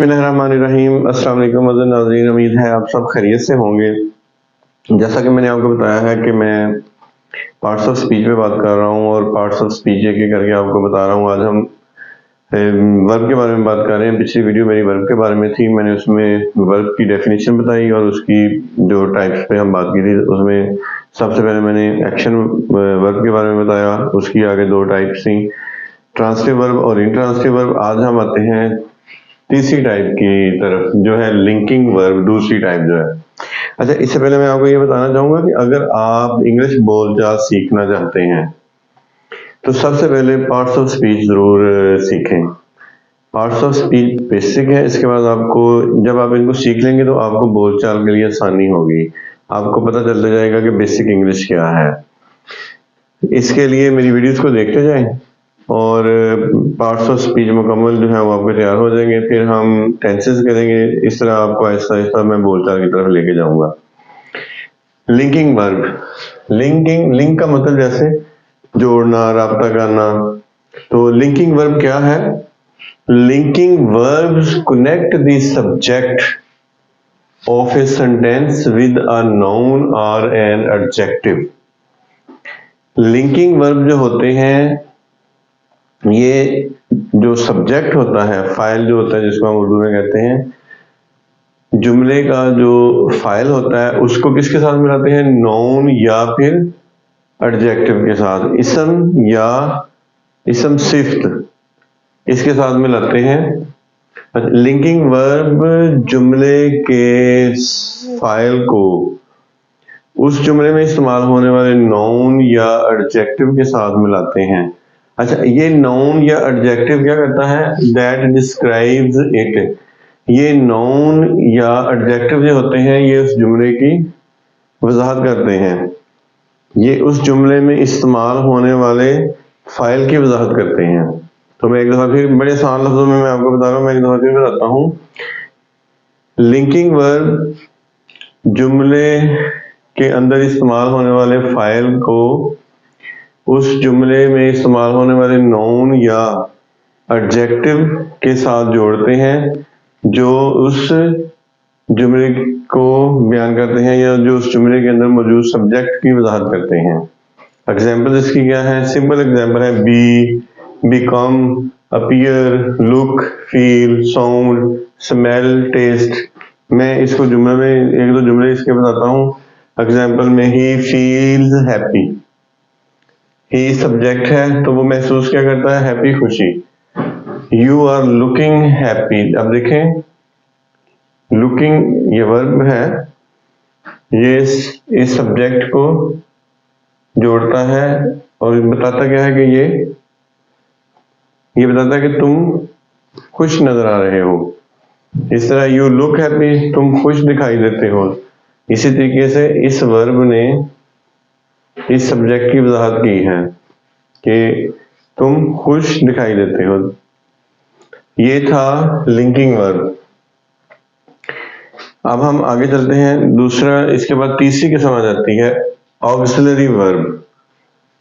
बिस्मिल्लाहिर्रहमानिर्रहीम। अस्सलाम वालेकुम अज़ीज़ नाज़रीन, उम्मीद है आप सब खैरियत से होंगे। जैसा कि मैंने आपको बताया है कि मैं पार्ट्स ऑफ स्पीच पे बात कर रहा हूँ और पार्ट्स ऑफ स्पीच एक एक करके आपको बता रहा हूँ। आज हम वर्ब के बारे में बात कर रहे हैं। पिछली वीडियो मेरी वर्ब के बारे में थी, मैंने उसमें वर्ब की डेफिनेशन बताई और उसकी जो टाइप्स पे हम बात की थी उसमें सबसे पहले मैंने एक्शन वर्ब के बारे में बताया, उसकी आगे दो टाइप्स थी, ट्रांसिटिव वर्ब और इंट्रांसिटिव वर्ब। आज हम आते हैं तीसरी टाइप की तरफ, जो है लिंकिंग वर्ब, दूसरी टाइप जो है। अच्छा, इससे पहले मैं आपको ये बताना चाहूँगा कि अगर आप इंग्लिश बोलचाल सीखना चाहते हैं तो सबसे पहले पार्ट्स ऑफ स्पीच ज़रूर सीखें। पार्ट्स ऑफ स्पीच बेसिक है, इसके बाद आपको जब आप इनको सीख लेंगे तो आपको बोलचाल के लिए आसानी होगी, आपको पता चलता जाएगा कि बेसिक इंग्लिश क्या है। इसके लिए मेरी वीडियोस को देखते जाएं और पार्ट्स ऑफ स्पीच मुकम्मल जो है वो आपके तैयार हो जाएंगे। फिर हम टेंसेस करेंगे, इस तरह आपको आहिस्ता आहिस्ता मैं बोलचाल की तरफ लेके जाऊंगा। लिंकिंग वर्ब, लिंक का मतलब जैसे जोड़ना, राब्ता करना। तो लिंकिंग वर्ब क्या है? Linking verbs connect the subject of a sentence with a noun और एन एडजेक्टिव। लिंकिंग वर्ब जो होते हैं, ये जो सब्जेक्ट होता है, फाइल जो होता है जिसको हम उर्दू में कहते हैं, जुमले का जो फाइल होता है उसको किसके साथ मिलाते हैं? नाउन या फिर एडजेक्टिव के साथ, इसम या इसम सिफ्त, इसके साथ मिलाते हैं। लिंकिंग वर्ब जुमले के फाइल को उस जुमले में इस्तेमाल होने वाले नाउन या एडजेक्टिव के साथ मिलाते हैं। अच्छा, ये नाउन या एडजेक्टिव क्या करता है? That describes it. ये नाउन या एडजेक्टिव जो होते हैं ये उस जुमले की वजाहत करते हैं, ये उस जुमले में इस्तेमाल होने वाले फाइल की वजाहत करते हैं। तो मैं एक दफ़ा फिर बड़े आसान लफ्जों में मैं आपको बता रहा हूँ, मैं एक दफ़ा फिर बताता हूँ। लिंकिंग वर्ब जुमले के अंदर इस्तेमाल होने वाले फाइल को उस जुमले में इस्तेमाल होने वाले नाउन या एडजेक्टिव के साथ जोड़ते हैं जो उस जुमले को बयान करते हैं या जो उस जुमले के अंदर मौजूद सब्जेक्ट की वजाहत करते हैं। एग्जाम्पल इसकी क्या है? सिंपल एग्जाम्पल है be, become, appear, look, feel, sound, smell, taste. मैं इसको जुमले में एक दो जुमले इसके बताता हूँ। एग्जाम्पल में he feels happy, he subject है तो वो महसूस क्या करता है? हैप्पी, खुशी। यू आर लुकिंग हैप्पी, अब देखें लुकिंग ये वर्ब है, ये इस सब्जेक्ट को जोड़ता है और बताता क्या है कि ये बताता है कि तुम खुश नजर आ रहे हो। इस तरह यू लुक हैप्पी, तुम खुश दिखाई देते हो। इसी तरीके से इस वर्ब ने इस सब्जेक्ट की वजाहत की है कि तुम खुश दिखाई देते हो। ये था लिंकिंग वर्ब। अब हम आगे चलते हैं। दूसरा, इसके बाद तीसरी किस्म आ जाती है ऑक्सिलरी वर्ब।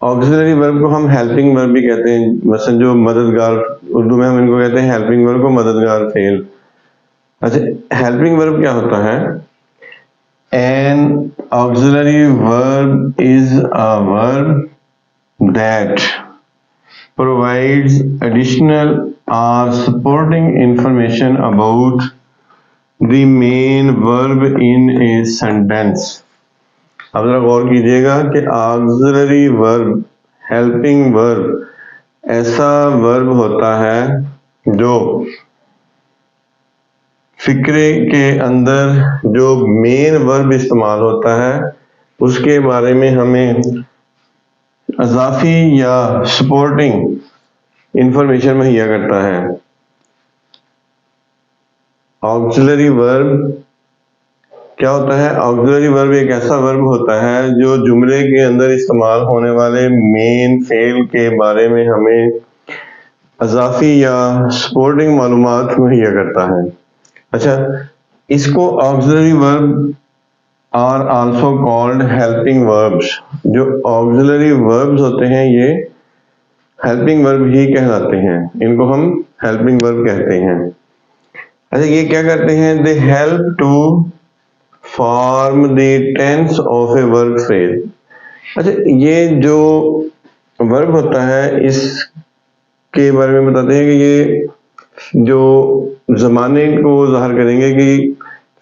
ऑक्सिलरी वर्ब को हम हेल्पिंग वर्ब भी कहते हैं। मसलन जो मददगार, उर्दू में हम इनको कहते हैं हेल्पिंग वर्ब को मददगार फेल। अच्छा, हेल्पिंग वर्ब क्या होता है? An auxiliary verb is a verb that provides additional और supporting information about the main verb in a sentence. अब जरा गौर कीजिएगा कि ऑक्सिलरी वर्ब, हेल्पिंग वर्ब ऐसा वर्ब होता है जो फिक्रे के अंदर जो मेन वर्ब इस्तेमाल होता है उसके बारे में हमें अजाफी या सपोर्टिंग इंफॉर्मेशन मुहैया करता है। ऑक्सिलरी वर्ब क्या होता है? ऑक्सिलरी वर्ब एक ऐसा वर्ब होता है जो जुमले के अंदर इस्तेमाल होने वाले मेन फेल के बारे में हमें अजाफी या सपोर्टिंग मालूमात मुहैया करता है। अच्छा, इसको auxiliary verb are also called helping verbs. जो ऑक्सिलरी वर्ब्स होते हैं ये हेल्पिंग वर्ब ही कहलाते हैं, इनको हम हेल्पिंग वर्ब कहते हैं। اچھا یہ کیا کرتے ہیں؟ They help to form the tense of a verb phrase. اچھا یہ جو ورب ہوتا ہے اس کے بارے میں بتاتے ہیں کہ یہ جو زمانے کو ظاہر کریں گے کہ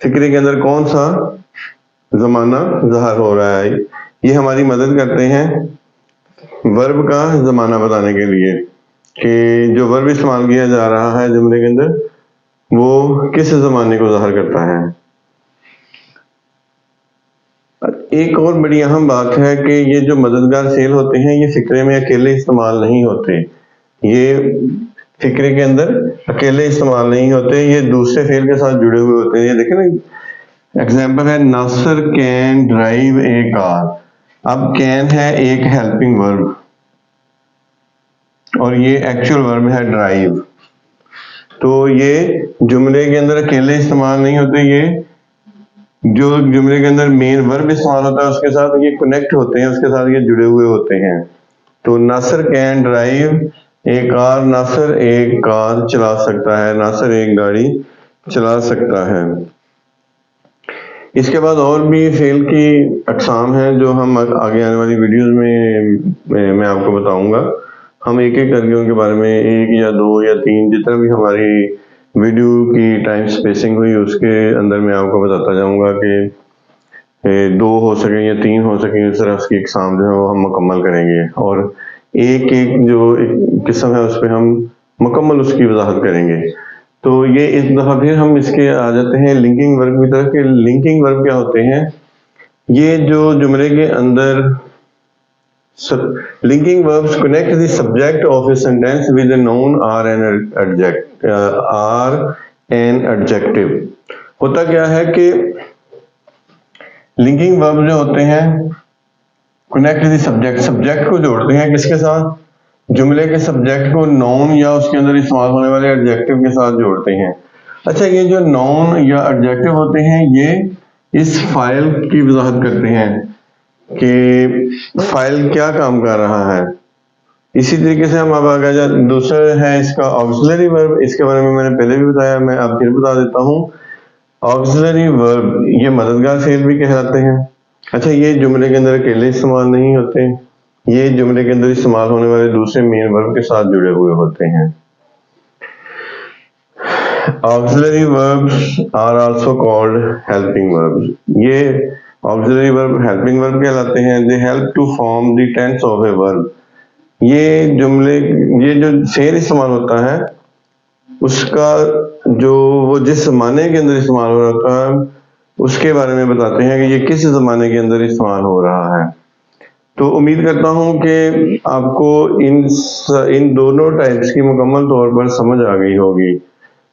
فقرے کے اندر کون سا زمانہ ظاہر ہو رہا ہے. یہ ہماری مدد کرتے ہیں ورب کا زمانہ بتانے کے لیے کہ جو ورب استعمال کیا جا رہا ہے جملے کے اندر وہ کس زمانے کو ظاہر کرتا ہے. ایک اور بڑی اہم بات ہے کہ یہ جو مددگار فعل ہوتے ہیں یہ فقرے میں اکیلے استعمال نہیں ہوتے. یہ فقرے کے اندر اکیلے استعمال نہیں ہوتے، یہ دوسرے فعل کے ساتھ جڑے ہوئے ہوتے ہیں. یہ دیکھیں نا ایگزامپل ہے ناصر کین ڈرائیو اے کار. اب کین ہے ایک ہیلپنگ ورب اور یہ ایکچوئل ورب ہے ڈرائیو. تو یہ جملے کے اندر اکیلے استعمال نہیں ہوتے، یہ جو جملے کے اندر مین ورب استعمال ہوتا ہے اس کے ساتھ یہ کنیکٹ ہوتے ہیں، اس کے ساتھ یہ جڑے ہوئے ہوتے ہیں. تو ناصر کین ڈرائیو ایک کار، ناصر ایک کار چلا سکتا ہے، ناصر ایک گاڑی چلا سکتا ہے. اس کے بعد اور بھی فعل کی اقسام ہیں جو ہم آگے آنے والی ویڈیوز میں آپ کو بتاؤں گا. ہم ایک ایک کر کے ان کے بارے میں ایک یا دو یا تین جتنا بھی ہماری ویڈیو کی ٹائم سپیسنگ ہوئی اس کے اندر میں آپ کو بتاتا جاؤں گا کہ 2 ہو سکیں یا 3 ہو سکیں، اس طرح اس کی اقسام جو ہے وہ ہم مکمل کریں گے اور ایک جو قسم ہے اس پہ ہم مکمل اس کی وضاحت کریں گے. تو یہ اس دفعہ پھر ہم اس کے آ جاتے ہیں لنکنگ ورب کی طرف کہ لنکنگ ورب کیا ہوتے ہیں. یہ جو جملے کے اندر linking verbs connect the subject of a sentence with a noun or an adjective. ہوتا کیا ہے کہ linking verbs جو ہوتے ہیں connect the subject کو جوڑتے ہیں کس کے ساتھ؟ جملے کے سبجیکٹ کو نون یا اس کے اندر استعمال ہونے والے ایڈجیکٹو کے ساتھ جوڑتے ہیں. اچھا یہ جو نون یا ایڈجیکٹو ہوتے ہیں یہ اس فائل کی وضاحت کرتے ہیں کہ فائل کیا کام کر رہا ہے. اسی طریقے سے ہم اب آگے دوسرا ہے اس کا آکسیلری ورب. اس کے بارے میں نے پہلے بھی بتایا، میں اب پھر بتا دیتا ہوں. آکسیلری ورب یہ مددگار فعل بھی کہلاتے ہیں. اچھا یہ جملے کے اندر اکیلے استعمال نہیں ہوتے، یہ جملے کے اندر استعمال ہونے والے دوسرے مین ورب کے ساتھ جڑے ہوئے ہوتے ہیں. Auxiliary verbs are also called helping verbs. یہ auxiliary verb helping verb کہلاتے ہیں. They help to form the tense of a verb. یہ جو فعل استعمال ہوتا ہے اس کا جو وہ جس زمانے کے اندر استعمال ہو رہا ہے اس کے بارے میں بتاتے ہیں کہ یہ کس زمانے کے اندر استعمال ہو رہا ہے. تو امید کرتا ہوں کہ آپ کو ان دونوں ٹائپس کی مکمل طور پر سمجھ آ گئی ہوگی.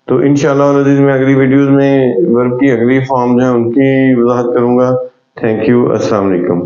تو انشاءاللہ میں اگلی ویڈیوز میں ورب کی اگلی فارم جو ہے ان کی وضاحت کروں گا. تھینک یو، السلام علیکم.